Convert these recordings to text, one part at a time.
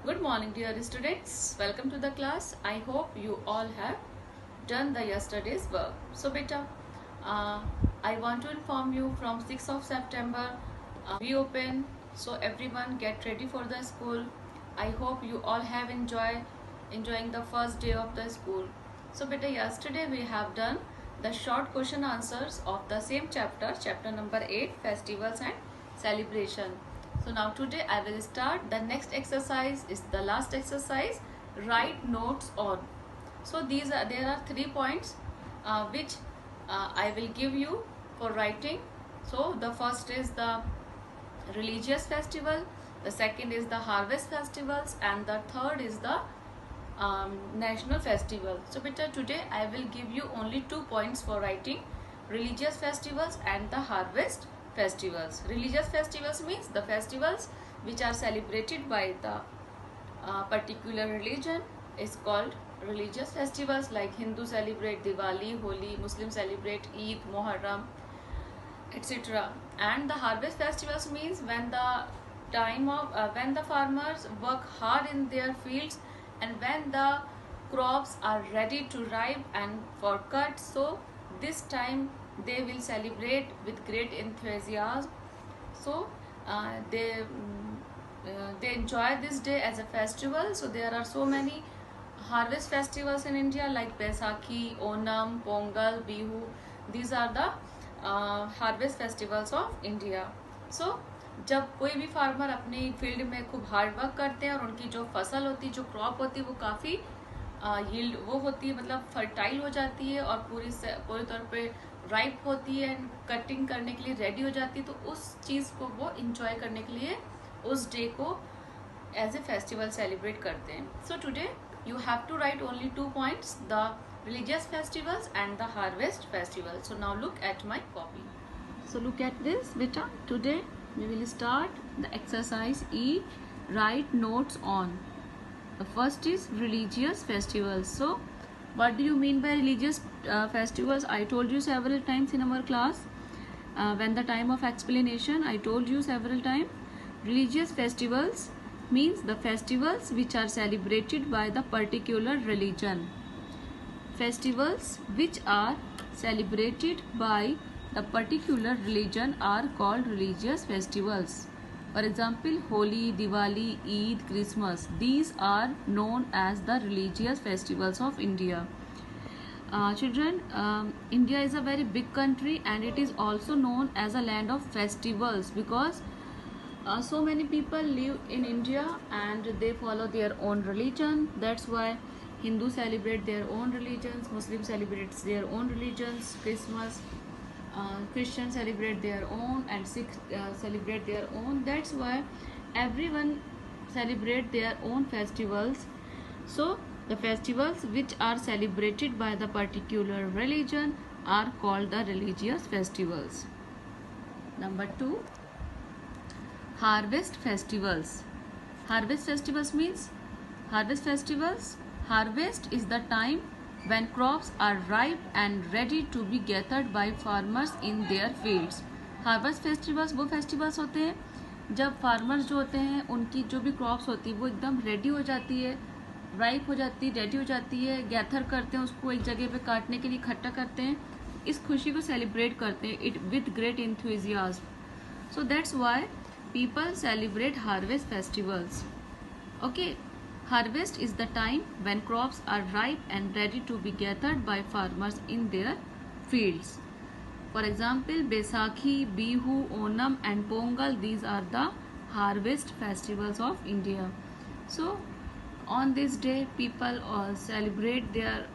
Good morning, dear students. Welcome to the class. I hope you all have done the yesterday's work. So, beta, uh, I want to inform you from 6th of September we open. So everyone get ready for the school. I hope you all have enjoying the first day of the school. So, beta, yesterday we have done the short question answers of the same chapter number 8, festivals and celebration. So now today I will start. The next exercise is the last exercise, write notes on. So there are 3 points which I will give you for writing. So the first is the religious festival, the second is the harvest festivals, and the third is the national festival. So beta, today I will give you only 2 points for writing religious festivals and the harvest festivals. Religious festivals means the festivals which are celebrated by the particular religion is called religious festivals, like Hindu celebrate Diwali, Holi, Muslim celebrate Eid, Muharram, etc. And the harvest festivals means when the farmers work hard in their fields and when the crops are ready to ripe and for cut. So this time they will celebrate with great enthusiasm. So they enjoy this day as a festival. So there are so many harvest festivals in India like Baisakhi, Onam, Pongal, Bihu. These are the harvest festivals of India. So जब कोई भी farmer अपनी field में खूब hard work करते हैं और उनकी जो फसल होती है, जो क्रॉप होती है, वो काफ़ी यील्ड वो होती है, मतलब फर्टाइल हो जाती है और पूरी तौर पे राइप होती है, कटिंग करने के लिए रेडी हो जाती है, तो उस चीज़ को वो इंजॉय करने के लिए उस डे को एज ए फेस्टिवल सेलिब्रेट करते हैं. So today you have to write only 2 points, the religious festivals and the harvest festival. So now look at my copy. So look at this, beta. Today we will start the exercise E, write notes on. The first is religious festivals. So what do you mean by religious festivals? I told you several times in our class. When the time of explanation, I told you several times. Religious festivals means the festivals which are celebrated by the particular religion. Festivals which are celebrated by the particular religion are called religious festivals. For example, Holi, Diwali, Eid, Christmas. These are known as the religious festivals of India. Children, India is a very big country and it is also known as a land of festivals because so many people live in India and they follow their own religion. That's why Hindu celebrate their own religions, Muslim celebrates their own religions, Christian celebrate their own, and Sikh celebrate their own. That's why everyone celebrate their own festivals. So the festivals which are celebrated by the particular religion are called the religious festivals. Number 2, harvest festivals. Harvest festivals means harvest is the time when crops are ripe and ready to be gathered by farmers in their fields. Harvest festivals वो festivals होते हैं जब farmers जो होते हैं उनकी जो भी crops होती है वो एकदम ready हो जाती है, ripe हो जाती है, ready हो जाती है, gather करते हैं उसको एक जगह पे काटने के लिए इकट्ठा करते हैं, इस खुशी को celebrate करते हैं it with great enthusiasm. So that's why people celebrate harvest festivals. Okay, harvest is the time when crops are ripe and ready to be gathered by farmers in their fields. For example, Baisakhi, Bihu, Onam and Pongal, these are the harvest festivals of India. So on this day people celebrate their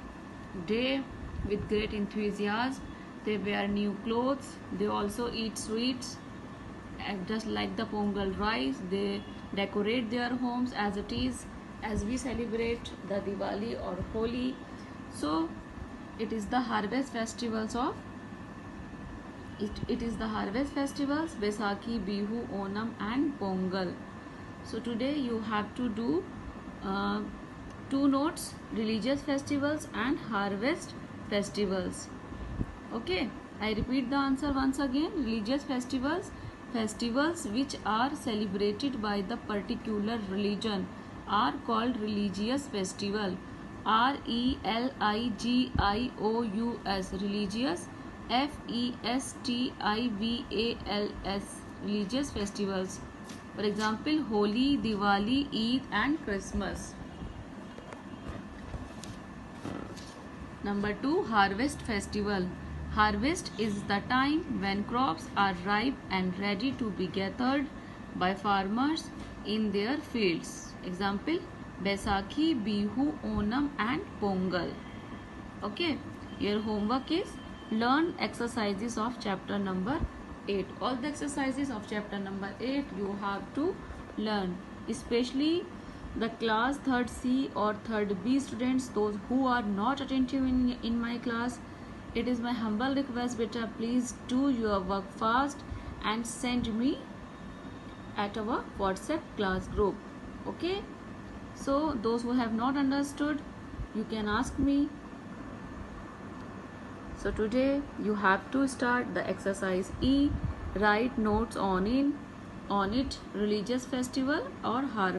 day with great enthusiasm. They wear new clothes, they also eat sweets. And just like the Pongal rice, they decorate their homes as it is, as we celebrate the Diwali or Holi. So it is the harvest festivals of it is the harvest festivals, Baisakhi, Bihu, Onam and Pongal. So today you have to do 2 notes, religious festivals and harvest festivals. Okay, I repeat the answer once again. Religious festivals which are celebrated by the particular religion are called religious festival. RELIGIOUS, religious. FESTIVALS, religious festivals. For example, Holi, Diwali, Eid and Christmas. Number 2, harvest festival. Harvest is the time when crops are ripe and ready to be gathered by farmers in their fields. Example, Baisakhi, Bihu, Onam and Pongal. Okay, your homework is learn exercises of chapter number 8. All the exercises of chapter number 8 you have to learn, especially the class 3rd C or 3rd B students, those who are not attentive in my class. It is my humble request, beta, please do your work fast and send me at our WhatsApp class group. Okay, so those who have not understood, you can ask me. So today you have to start the exercise E. Write notes on it, religious festival or harvest.